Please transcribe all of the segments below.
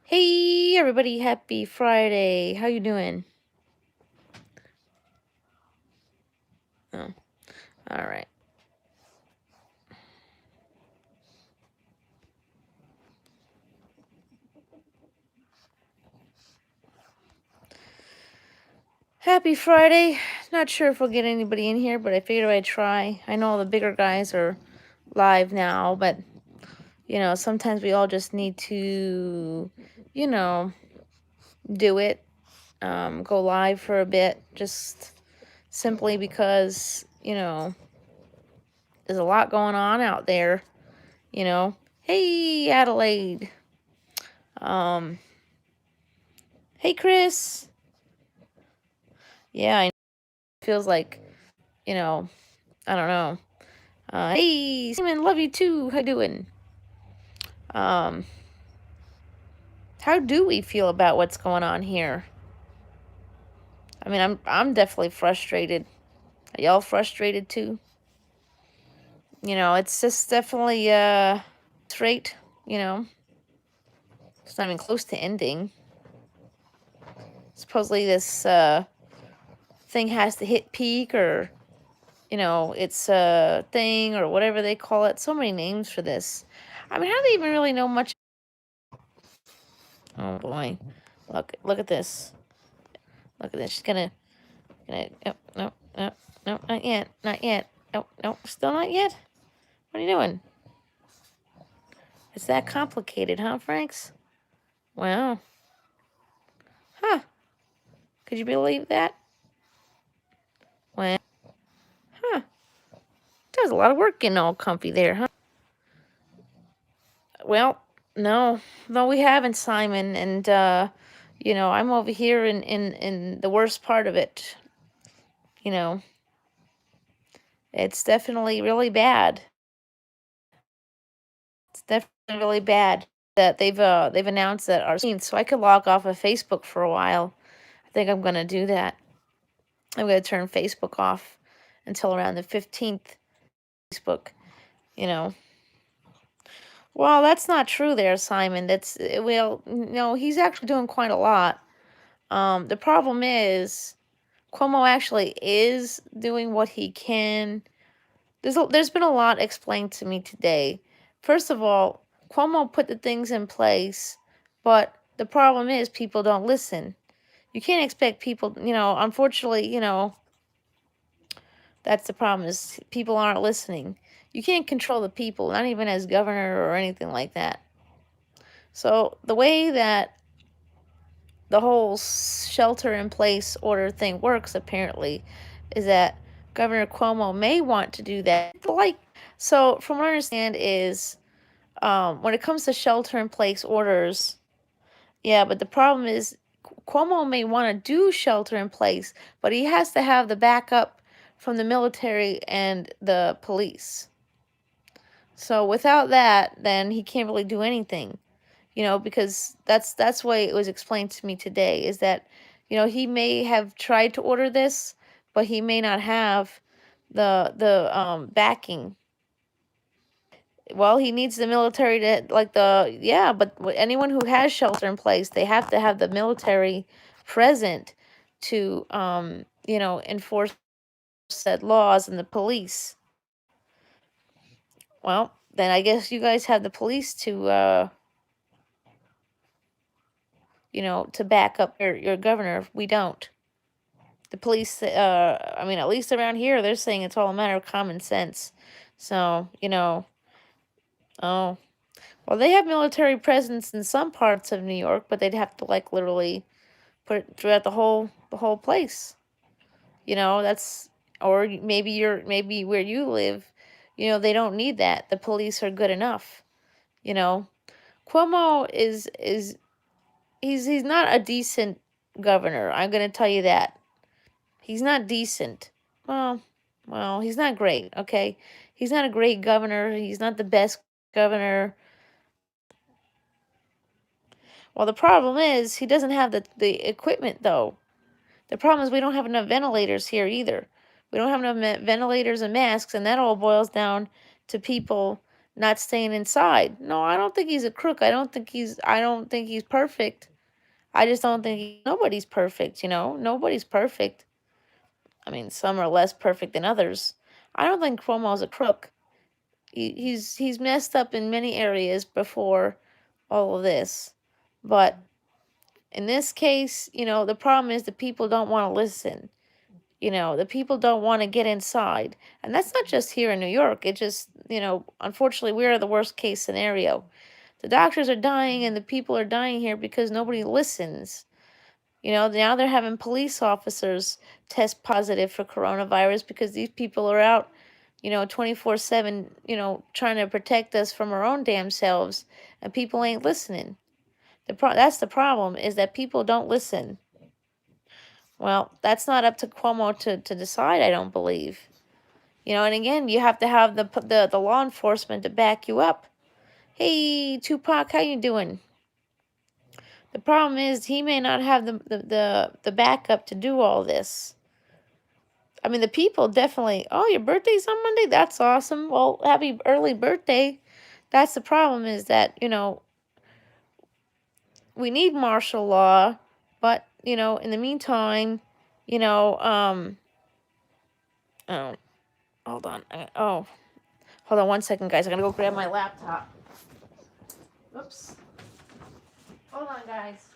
Hey everybody, happy Friday. How you doing? Oh, all right. Happy Friday. Not sure if we'll get anybody in here, but I figured I'd try. I know all the bigger guys are live now, but sometimes we all just need to, you know, do it. Go live for a bit, just simply because, there's a lot going on out there. Hey Adelaide. Um, hey Chris. Yeah, it feels like, you know, I don't know. Hey, Simon, love you too. How you doing? Um, how do we feel about what's going on here? I mean, I'm definitely frustrated. Are y'all frustrated too? It's just definitely straight. You know, it's not even close to ending. Supposedly this thing has to hit peak, or it's a thing or whatever they call it. So many names for this. I mean, how do they even really know much? Oh boy, look at this. Look at this. She's gonna. Nope, nope, nope, nope. Not yet. Not yet. Nope, nope. Still not yet. What are you doing? It's that complicated, huh, Franks? Wow. Huh. Could you believe that? Well, huh. That was a lot of work getting all comfy there, huh? Well, no. No, we haven't, Simon. And, I'm over here in the worst part of it. You know, it's definitely really bad. It's definitely really bad that they've announced that our so I could log off of Facebook for a while. I think I'm gonna do that. I'm gonna turn Facebook off until around the 15th. Facebook, you know. Well, that's not true there, Simon. Well, no, he's actually doing quite a lot. The problem is Cuomo actually is doing what he can. There's been a lot explained to me today. First of all, Cuomo put the things in place, but the problem is people don't listen. You can't expect people, unfortunately, that's the problem is people aren't listening. You can't control the people, not even as governor or anything like that. So the way that the whole shelter in place order thing works apparently is that Governor Cuomo may want to do that. So from what I understand is when it comes to shelter in place orders, yeah, but the problem is Cuomo may want to do shelter in place, but he has to have the backup from the military and the police. So without that, then he can't really do anything, because that's the way it was explained to me today is that, he may have tried to order this, but he may not have the backing. Well, he needs the military to yeah, but anyone who has shelter in place, they have to have the military present to enforce said laws and the police. Well, then I guess you guys have the police to back up your governor. We don't. The police, I mean, at least around here, they're saying it's all a matter of common sense. So, oh, well, they have military presence in some parts of New York, but they'd have to literally put it throughout the whole place. That's or maybe where you live, they don't need that. The police are good enough. You know, Cuomo is he's not a decent governor. I'm gonna tell you that. He's not decent. Well, he's not great, okay? He's not a great governor. He's not the best governor. Well, the problem is he doesn't have the equipment, though. The problem is we don't have enough ventilators here either. We don't have enough ventilators and masks, and that all boils down to people. not staying inside. No, I don't think he's a crook. I don't think he's perfect. I just don't think nobody's perfect, you know? Nobody's perfect. I mean, some are less perfect than others. I don't think Cuomo's a crook. He's messed up in many areas before all of this. But in this case, you know, the problem is the people don't want to listen. You know, the people don't want to get inside. And that's not just here in New York. It just, you know, unfortunately, we're the worst case scenario. The doctors are dying and the people are dying here because nobody listens. You know, now they're having police officers test positive for coronavirus because these people are out, you know, 24/7, you know, trying to protect us from our own damn selves, and people ain't listening. That's the problem, is that people don't listen. Well, that's not up to Cuomo to decide, I don't believe. You know, and again, you have to have the law enforcement to back you up. Hey, Tupac, how you doing? The problem is he may not have the backup to do all this. I mean, the people definitely, oh, your birthday's on Monday? That's awesome. Well, happy early birthday. That's the problem, is that, you know, we need martial law, but, you know, in the meantime, you know, oh, hold on. Hold on 1 second, guys. I gotta go grab my laptop. Oops. Hold on, guys.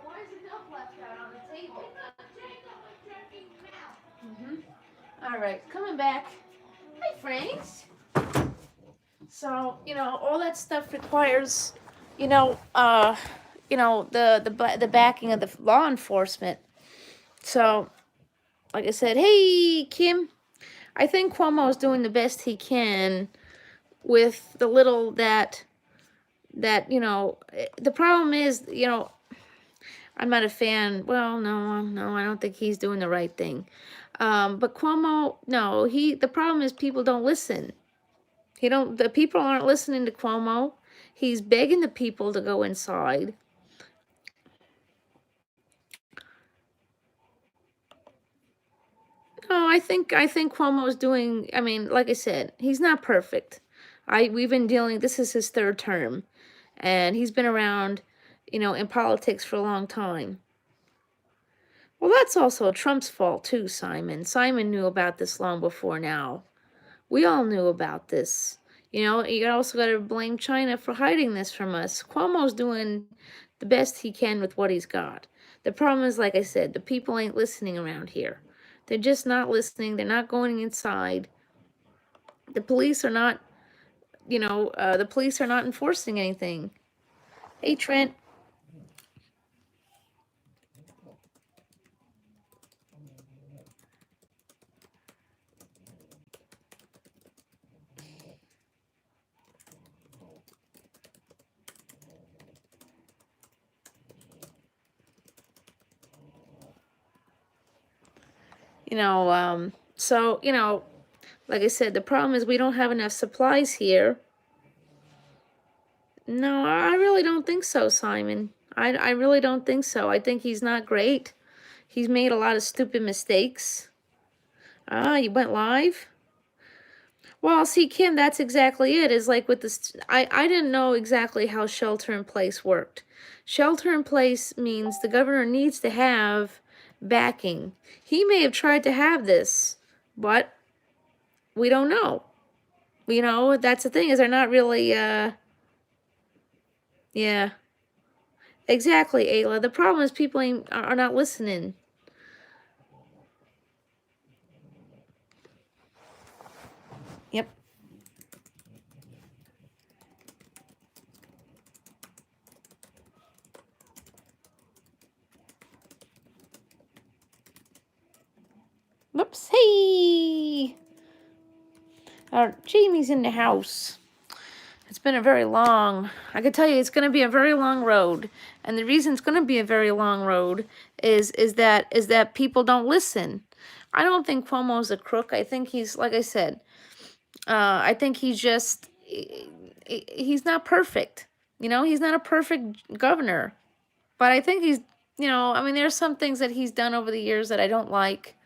Why is the milk left out on the table? All right, coming back. Hi, Franks. So, you know, all that stuff requires, the backing of the law enforcement. So, like I said, hey, Kim, I think Cuomo is doing the best he can with the little the problem is, you know, I'm not a fan. Well, no, I don't think he's doing the right thing. But Cuomo, no, the problem is people don't listen. The people aren't listening to Cuomo. He's begging the people to go inside. No, I think Cuomo's doing, I mean, like I said, he's not perfect. We've been dealing, this is his third term, and he's been around, you know, in politics for a long time. Well, that's also Trump's fault too, Simon. Simon knew about this long before now. We all knew about this. You know, you also got to blame China for hiding this from us. Cuomo's doing the best he can with what he's got. The problem is, like I said, the people ain't listening around here. They're just not listening. They're not going inside. The police are not, the police are not enforcing anything. Hey, Trent. So, like I said, the problem is we don't have enough supplies here. No, I really don't think so, Simon. I really don't think so. I think he's not great. He's made a lot of stupid mistakes. Ah, you went live? Well, see, Kim, that's exactly it. Is like with this, I didn't know exactly how shelter in place worked. Shelter in place means the governor needs to have backing. He may have tried to have this, but we don't know. You know, that's the thing, is they're not really, yeah. Exactly, Ayla. The problem is people are not listening. Yep. Whoops. Hey. Jamie's in the house. It's been a very long, I can tell you it's going to be a very long road. And the reason it's going to be a very long road is that people don't listen. I don't think Cuomo's a crook. I think he's, like I said, I think he's just, he's not perfect. He's not a perfect governor, but I think he's, I mean, there's some things that he's done over the years that I don't like,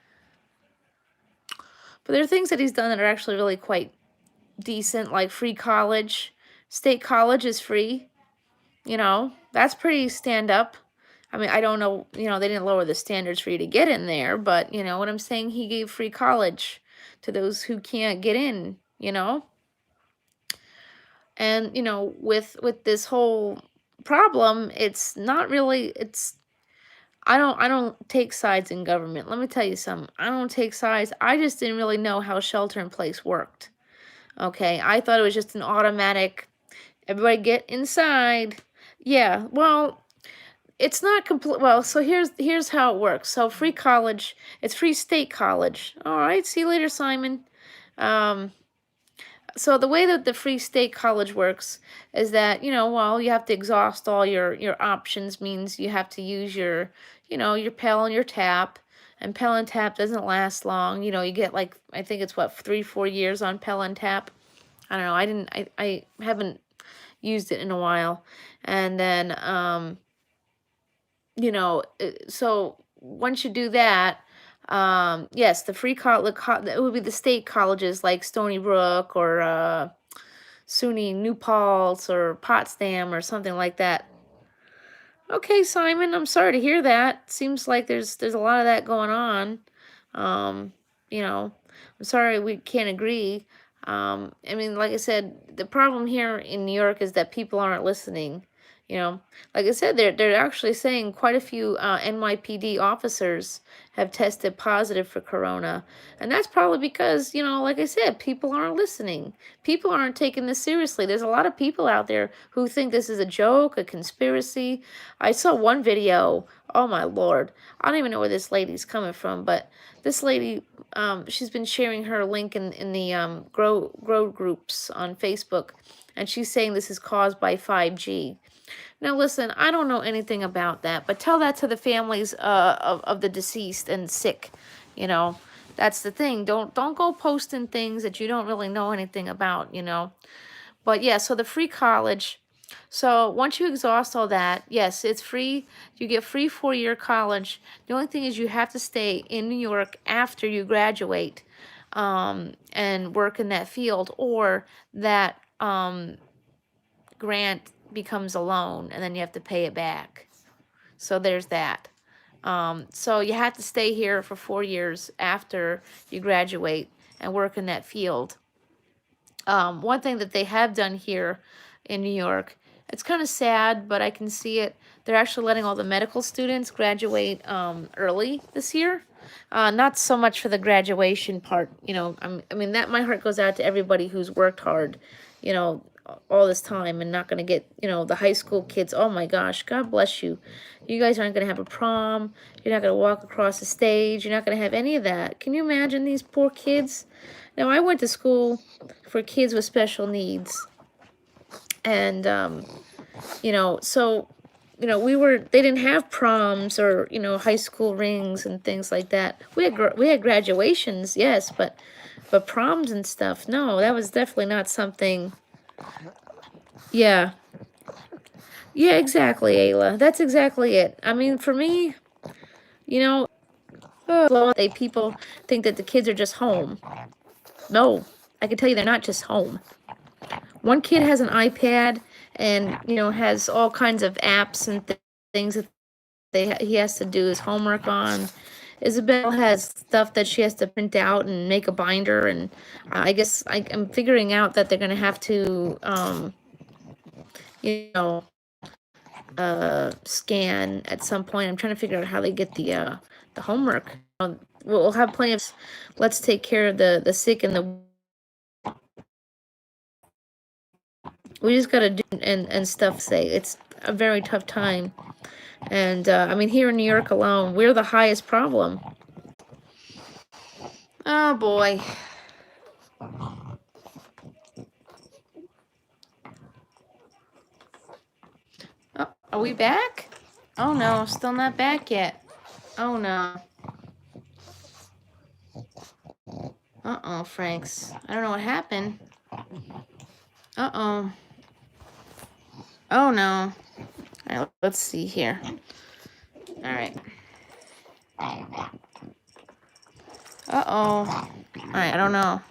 but there are things that he's done that are actually really quite decent, like free college. State college is free, that's pretty stand up. I mean, I don't know, they didn't lower the standards for you to get in there, but you know what I'm saying? He gave free college to those who can't get in, And, with this whole problem, it's not really it's I don't take sides in government. Let me tell you something. I don't take sides. I just didn't really know how shelter in place worked. Okay? I thought it was just an automatic everybody get inside. Yeah. Well, it's not complete. Well, so here's how it works. So free college, it's free state college. All right. See you later, Simon. Um so the way that the free state college works is that, well, you have to exhaust all your options, means you have to use your Pell and your Tap, and Pell and Tap doesn't last long. You get, like, I think it's what, 3-4 years on Pell and Tap. I don't know. I haven't used it in a while. And then so once you do that, yes, the free college, it would be the state colleges like Stony Brook or SUNY New Paltz or Potsdam or something like that. Okay, Simon, I'm sorry to hear that. Seems like there's a lot of that going on. Um, I'm sorry we can't agree. I mean, like I said, the problem here in New York is that people aren't listening. You know, like I said, they're actually saying quite a few NYPD officers have tested positive for corona, and that's probably because, like I said, people aren't listening. People aren't taking this seriously. There's a lot of people out there who think this is a joke, a conspiracy. I saw one video. Oh my Lord, I don't even know where this lady's coming from, but this lady, she's been sharing her link in the grow groups on Facebook, and she's saying this is caused by 5G. Now, listen, I don't know anything about that, but tell that to the families of the deceased and sick. You know, that's the thing. Don't go posting things that you don't really know anything about. But yeah, so the free college. So once you exhaust all that, yes, it's free. You get free 4-year college. The only thing is you have to stay in New York after you graduate, and work in that field, or that grant becomes a loan and then you have to pay it back. So there's that. So you have to stay here for 4 years after you graduate and work in that field. One thing that they have done here in New York, it's kind of sad, but I can see it. They're actually letting all the medical students graduate early this year. Not so much for the graduation part, I mean, that my heart goes out to everybody who's worked hard, you know, all this time and not going to get, the high school kids. Oh my gosh, God bless you. You guys aren't going to have a prom. You're not going to walk across the stage. You're not going to have any of that. Can you imagine these poor kids? Now, I went to school for kids with special needs. And, so, they didn't have proms or, high school rings and things like that. We had graduations, yes, but proms and stuff, no, that was definitely not something. Yeah. Yeah, exactly, Ayla. That's exactly it. I mean, for me, you know, people think that the kids are just home. No, I can tell you they're not just home. One kid has an iPad and, has all kinds of apps and things that he has to do his homework on. Isabel has stuff that she has to print out and make a binder, and I guess I'm figuring out that they're going to have to, you know, scan at some point. I'm trying to figure out how they get the homework. We'll have plenty of. Let's take care of the sick and the. We just gotta do and stuff. Say it's a very tough time, and I mean here in New York alone, we're the highest problem. Oh boy. Oh, are we back? Oh no, still not back yet. Oh no. Uh-oh, Franks. I don't know what happened. Uh-oh. Oh no. All right, let's see here. All right. Uh-oh. All right, I don't know.